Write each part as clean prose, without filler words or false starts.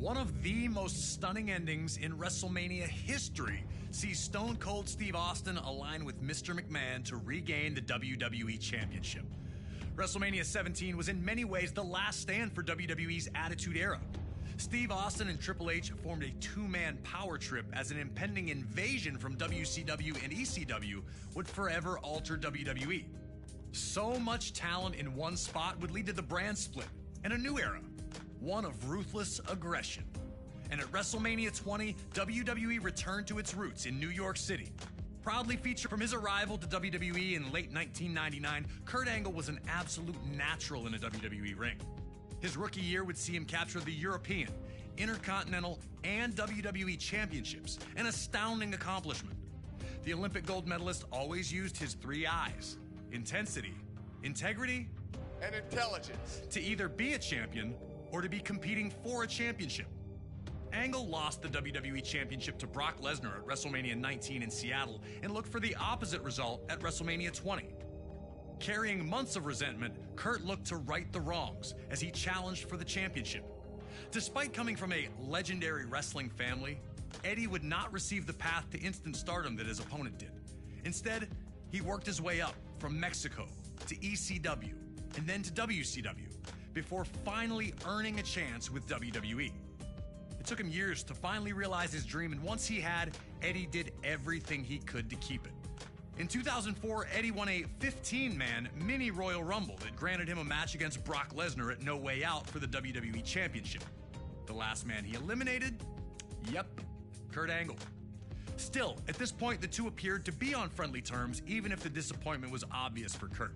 One of the most stunning endings in WrestleMania history sees Stone Cold Steve Austin align with Mr. McMahon to regain the WWE Championship. WrestleMania 17 was in many ways the last stand for WWE's Attitude Era. Steve Austin and Triple H formed a two-man power trip as an impending invasion from WCW and ECW would forever alter WWE. So much talent in one spot would lead to the brand split and a new era, one of ruthless aggression. And at WrestleMania 20, WWE returned to its roots in New York City. Proudly featured from his arrival to WWE in late 1999, Kurt Angle was an absolute natural in a WWE ring. His rookie year would see him capture the European, Intercontinental, and WWE championships, an astounding accomplishment. The Olympic gold medalist always used his three I's: intensity, integrity, and intelligence, to either be a champion or to be competing for a championship. Angle lost the WWE Championship to Brock Lesnar at WrestleMania 19 in Seattle and looked for the opposite result at WrestleMania 20. Carrying months of resentment, Kurt looked to right the wrongs as he challenged for the championship. Despite coming from a legendary wrestling family, Eddie would not receive the path to instant stardom that his opponent did. Instead, he worked his way up from Mexico to ECW and then to WCW before finally earning a chance with WWE. It took him years to finally realize his dream, and once he had, Eddie did everything he could to keep it. In 2004, Eddie won a 15-man mini Royal Rumble that granted him a match against Brock Lesnar at No Way Out for the WWE Championship. The last man he eliminated? Yep, Kurt Angle. Still, at this point, the two appeared to be on friendly terms, even if the disappointment was obvious for Kurt.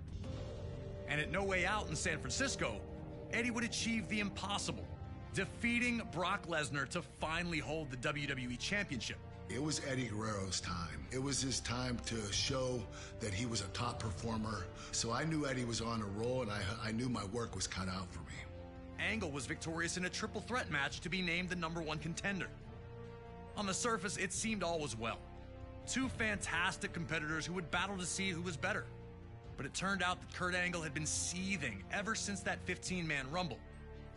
And at No Way Out in San Francisco, Eddie would achieve the impossible, defeating Brock Lesnar to finally hold the WWE Championship. It was Eddie Guerrero's time. It was his time to show that he was a top performer. So I knew Eddie was on a roll, and I knew my work was cut out for me. Angle was victorious in a triple threat match to be named the #1 contender. On the surface, it seemed all was well. Two fantastic competitors who would battle to see who was better. But it turned out that Kurt Angle had been seething ever since that 15-man Rumble.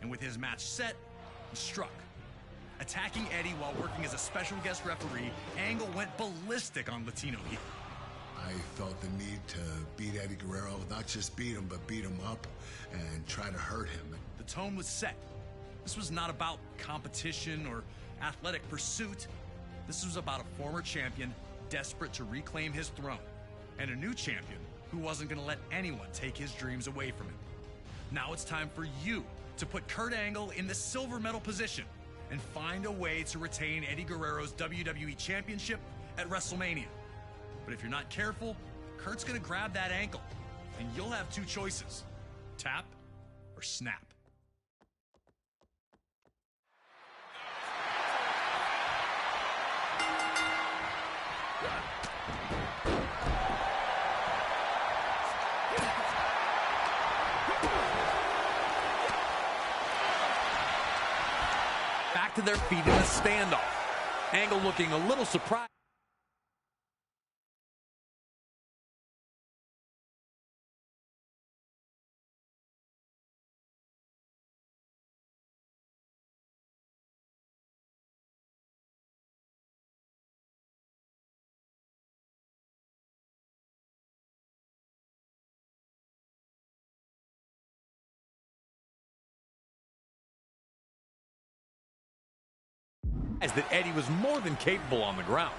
And with his match set, he struck. Attacking Eddie while working as a special guest referee, Angle went ballistic on Latino heel. I felt the need to beat Eddie Guerrero, not just beat him, but beat him up and try to hurt him. The tone was set. This was not about competition or athletic pursuit. This was about a former champion desperate to reclaim his throne, and a new champion who wasn't going to let anyone take his dreams away from him. Now it's time for you to put Kurt Angle in the silver medal position and find a way to retain Eddie Guerrero's WWE Championship at WrestleMania. But if you're not careful, Kurt's gonna grab that ankle, and you'll have two choices: tap or snap. Back to their feet in a standoff. Angle looking a little surprised. That Eddie was more than capable on the ground.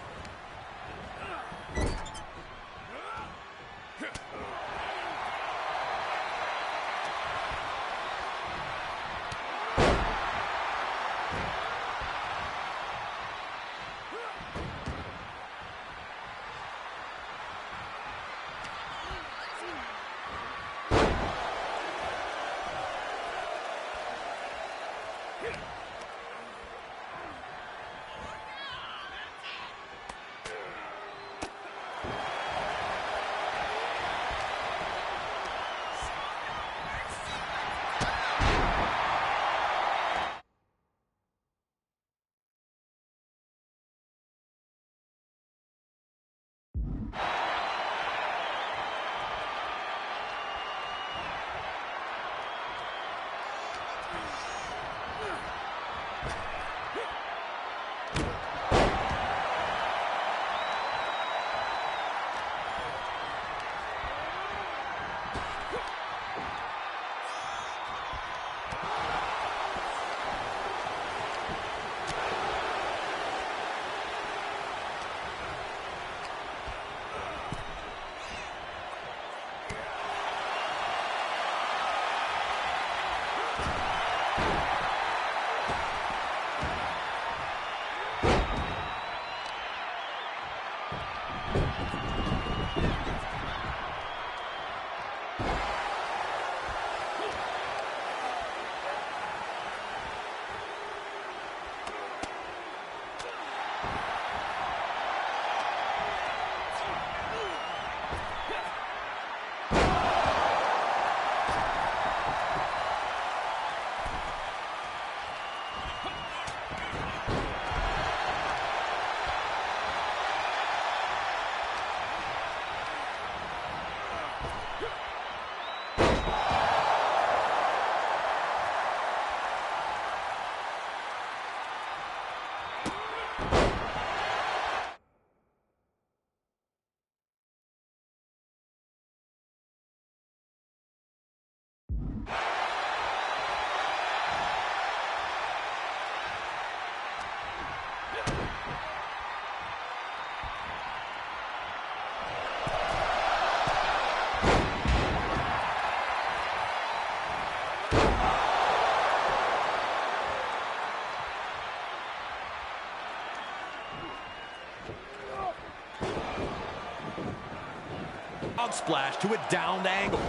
frog splash to a downed Angle.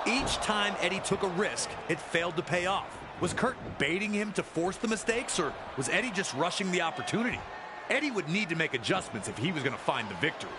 Each time Eddie took a risk, it failed to pay off. Was Kurt baiting him to force the mistakes, or was Eddie just rushing the opportunity? Eddie would need to make adjustments if he was going to find the victory.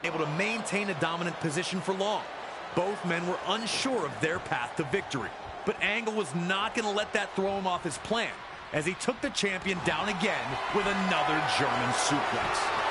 Able to maintain a dominant position for long. Both men were unsure of their path to victory, but Angle was not going to let that throw him off his plan as he took the champion down again with another German suplex.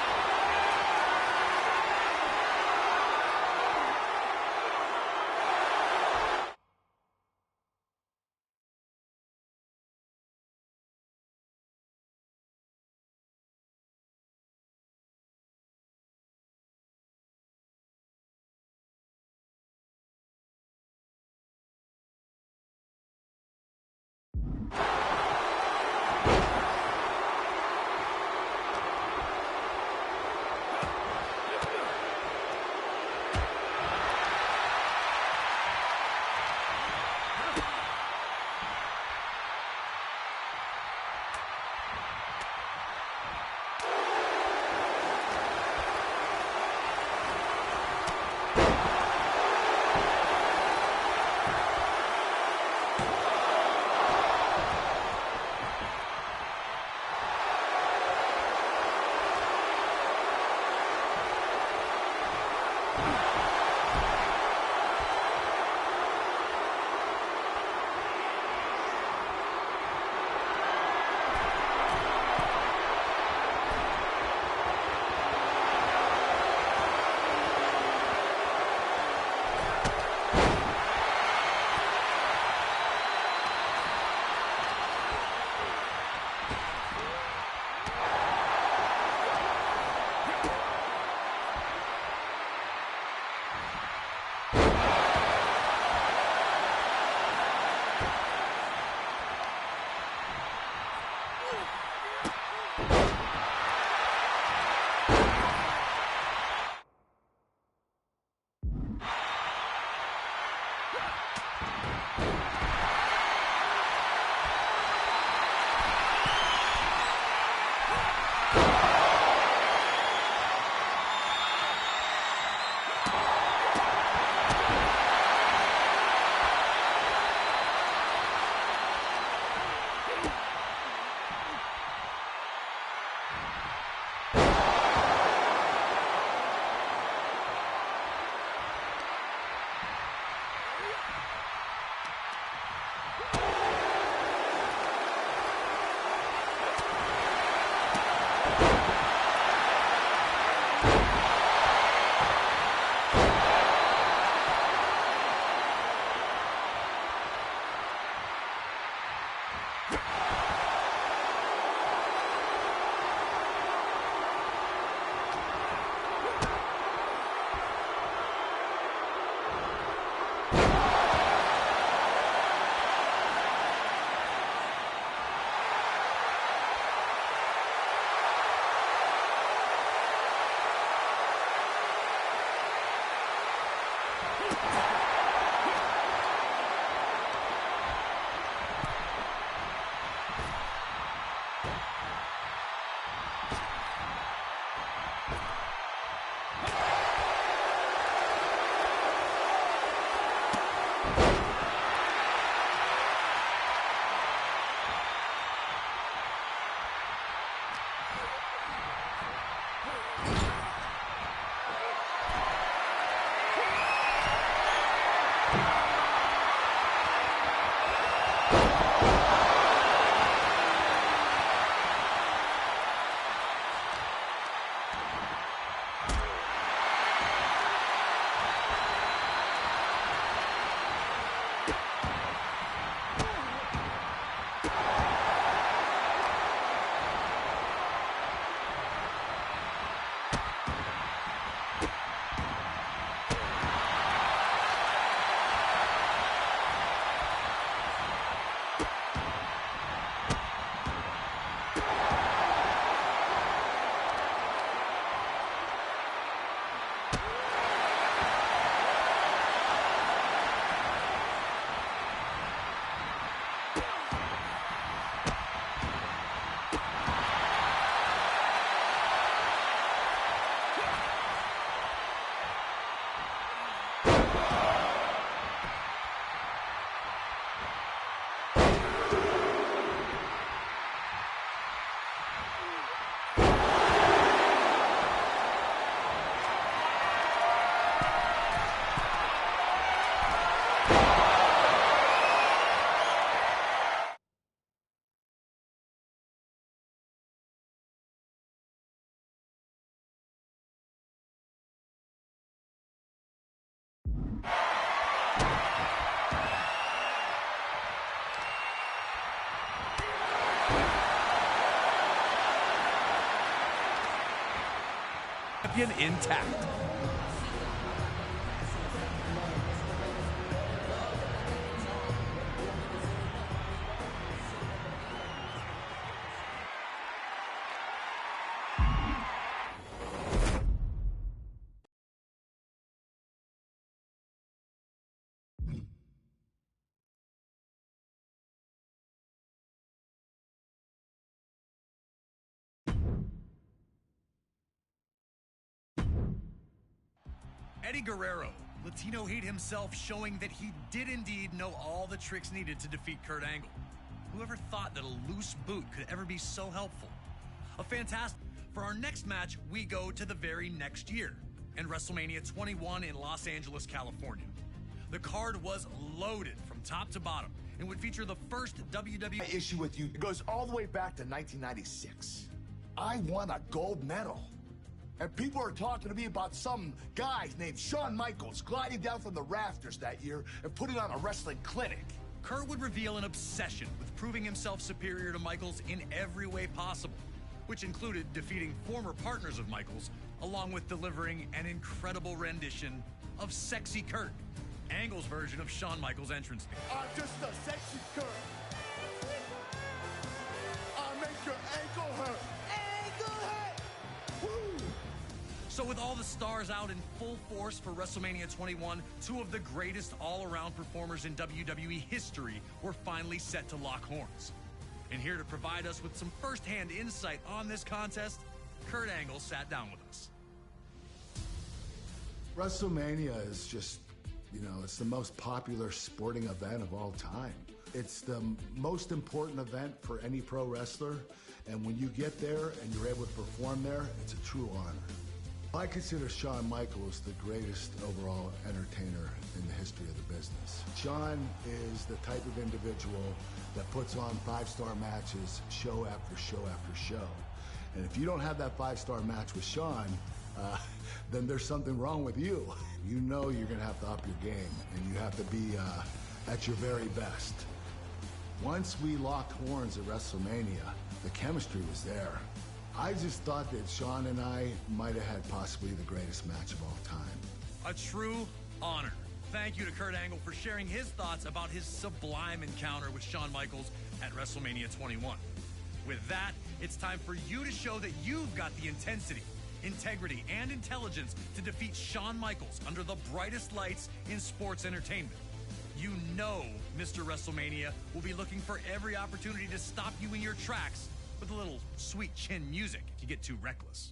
Champion intact. Eddie Guerrero, Latino Heat himself, showing that he did indeed know all the tricks needed to defeat Kurt Angle. Whoever thought that a loose boot could ever be so helpful? A fantastic. For our next match, we go to the very next year, and WrestleMania 21 in Los Angeles, California. The card was loaded from top to bottom and would feature the first WWE... My issue with you goes all the way back to 1996. I won a gold medal. And people are talking to me about some guy named Shawn Michaels gliding down from the rafters that year and putting on a wrestling clinic. Kurt would reveal an obsession with proving himself superior to Michaels in every way possible, which included defeating former partners of Michaels, along with delivering an incredible rendition of Sexy Kurt, Angle's version of Shawn Michaels' entrance theme. I'm just a sexy Kurt. I'll make your ankle hurt. Ankle hurt! Woo! So with all the stars out in full force for WrestleMania 21, two of the greatest all-around performers in WWE history were finally set to lock horns. And here to provide us with some first-hand insight on this contest, Kurt Angle sat down with us. WrestleMania is just, it's the most popular sporting event of all time. It's the most important event for any pro wrestler, and when you get there and you're able to perform there, it's a true honor. I consider Shawn Michaels the greatest overall entertainer in the history of the business. Shawn is the type of individual that puts on five-star matches show after show after show. And if you don't have that five-star match with Shawn, then there's something wrong with you. You know you're gonna have to up your game, and you have to be at your very best. Once we locked horns at WrestleMania, the chemistry was there. I just thought that Shawn and I might have had possibly the greatest match of all time. A true honor. Thank you to Kurt Angle for sharing his thoughts about his sublime encounter with Shawn Michaels at WrestleMania 21. With that, it's time for you to show that you've got the intensity, integrity, and intelligence to defeat Shawn Michaels under the brightest lights in sports entertainment. You know Mr. WrestleMania will be looking for every opportunity to stop you in your tracks with a little sweet chin music if you get too reckless.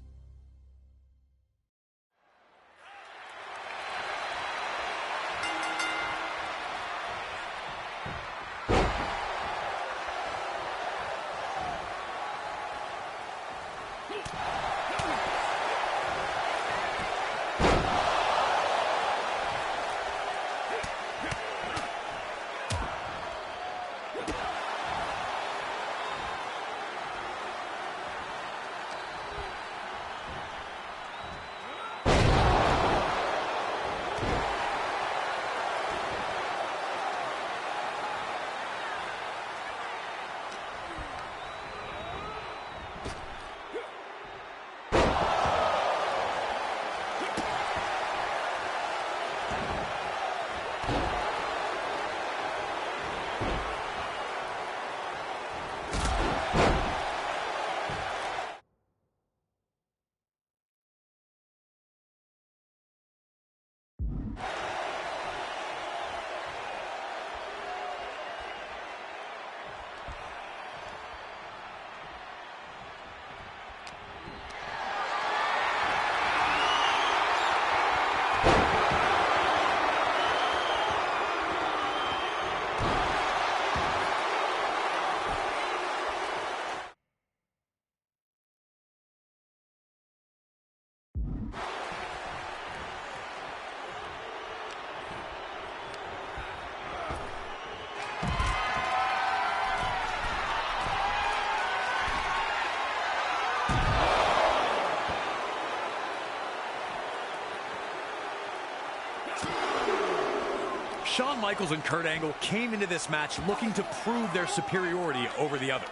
Shawn Michaels and Kurt Angle came into this match looking to prove their superiority over the other.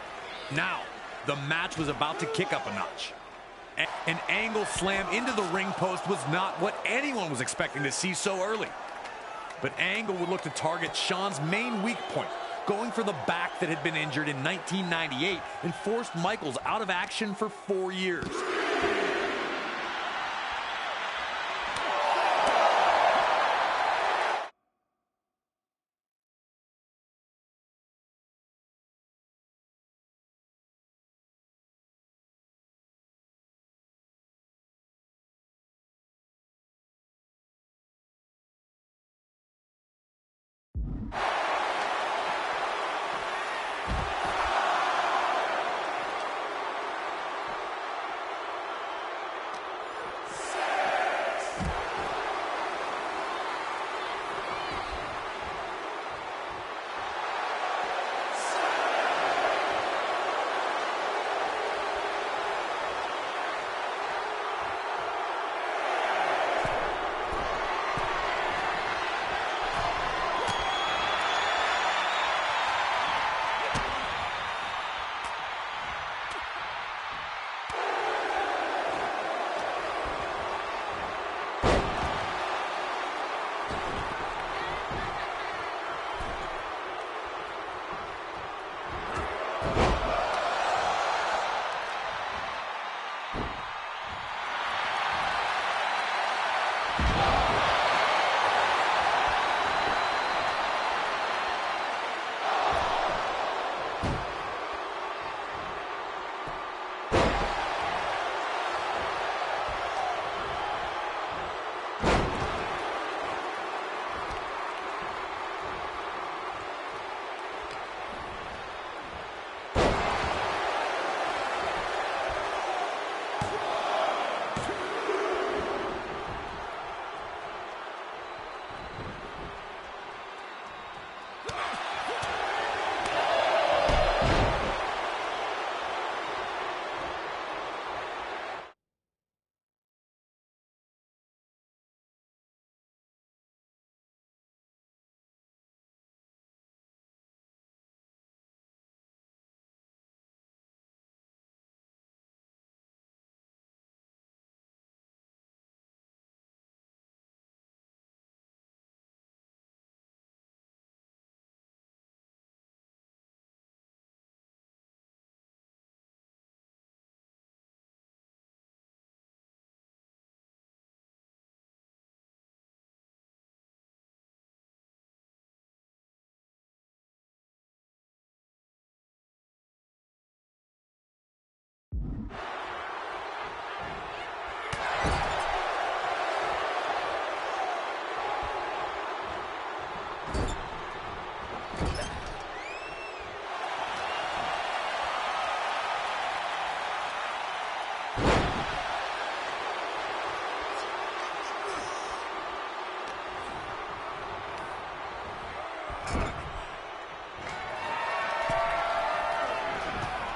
Now, the match was about to kick up a notch. An Angle slam into the ring post was not what anyone was expecting to see so early. But Angle would look to target Shawn's main weak point, going for the back that had been injured in 1998 and forced Michaels out of action for 4 years.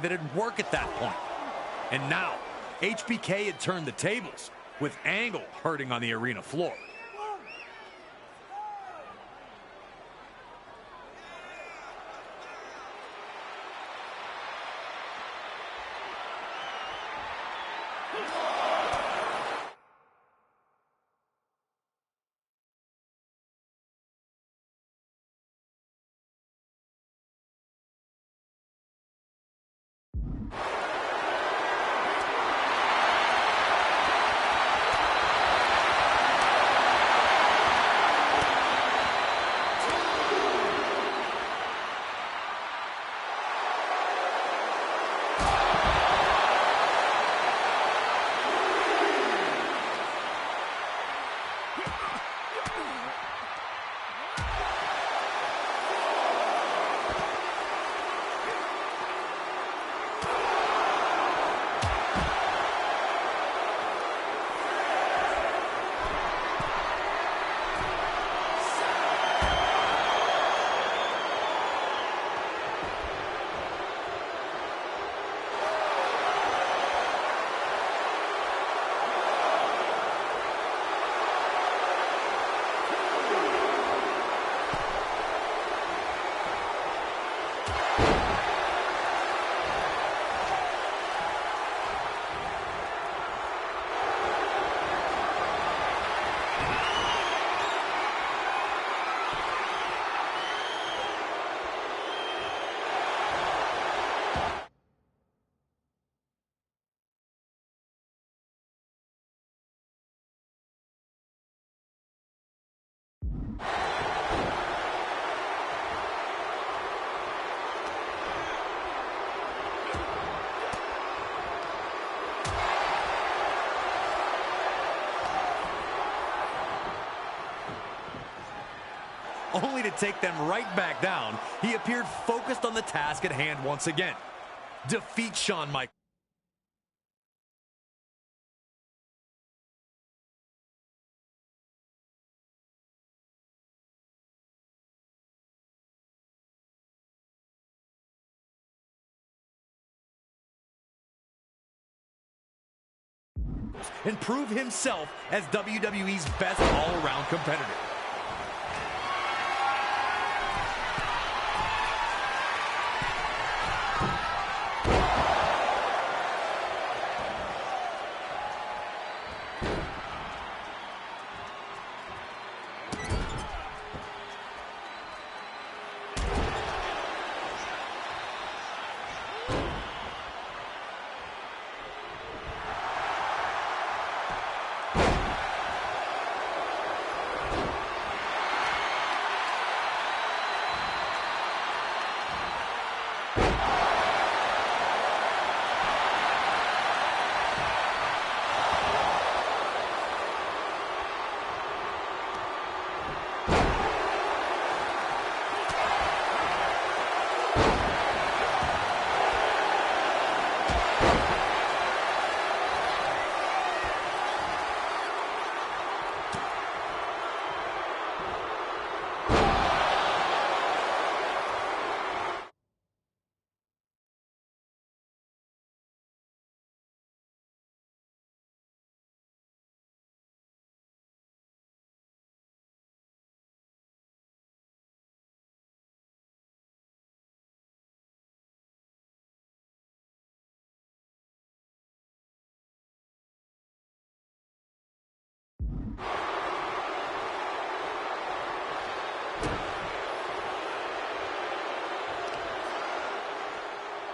that it'd work at that point. And now, HBK had turned the tables, with Angle hurting on the arena floor. Only to take them right back down, he appeared focused on the task at hand once again. Defeat Shawn Michaels. And prove himself as WWE's best all-around competitor.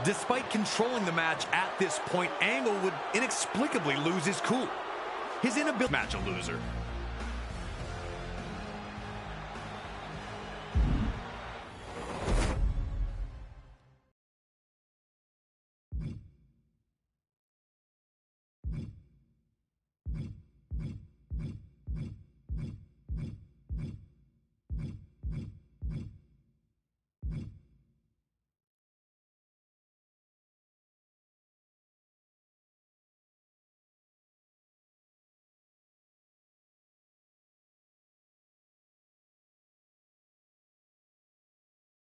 Despite controlling the match at this point, Angle would inexplicably lose his cool. His inability to match a loser.